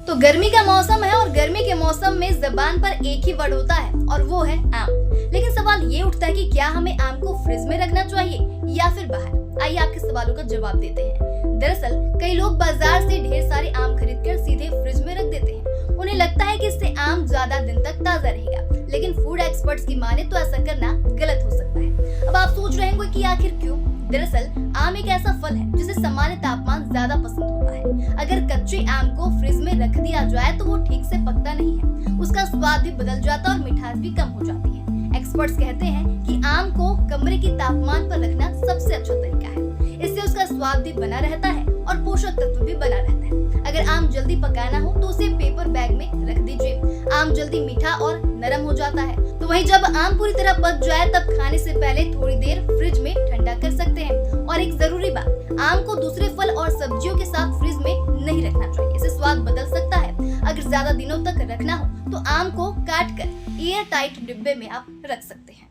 तो गर्मी का मौसम है और गर्मी के मौसम में जबान पर एक ही वर्ड होता है और वो है आम। लेकिन सवाल ये उठता है कि क्या हमें आम को फ्रिज में रखना चाहिए या फिर बाहर। आइए आपके सवालों का जवाब देते हैं। दरअसल कई लोग बाजार से ढेर सारे आम खरीदकर सीधे फ्रिज में रख देते हैं। उन्हें लगता है कि इससे आम ज्यादा दिन तक ताजा रहेगा, लेकिन फूड एक्सपर्ट्स की माने तो ऐसा करना गलत हो सकता है। अब आप सोच रहे होंगे कि आखिर क्यों? दरअसल आम एक ऐसा फल है जिसे सामान्य तापमान ज्यादा पसंद होता है। अगर कच्चे आम को फ्रिज में रख दिया जाए तो वो ठीक से पकता नहीं है, उसका स्वाद भी बदल जाता है और मिठास भी कम हो जाती है। एक्सपर्ट्स कहते हैं कि आम को कमरे की तापमान पर रखना सबसे अच्छा तरीका है। इससे उसका स्वाद भी बना रहता है और पोषक तत्व भी बना रहता है। अगर आम जल्दी पकाना हो तो उसे पेपर बैग में रख दीजिए। आम जल्दी मीठा और नरम हो जाता है। तो वहीं जब आम पूरी तरह पक जाए तब खाने से पहले थोड़ी देर फ्रिज में ठंडा कर सकते हैं। और एक जरूरी बात, आम को दूसरे फल और सब्जियों के साथ फ्रिज में नहीं रखना चाहिए, इससे स्वाद बदल सकता है। अगर ज्यादा दिनों तक रखना हो तो आम को काट कर एयर टाइट डिब्बे में आप रख सकते हैं।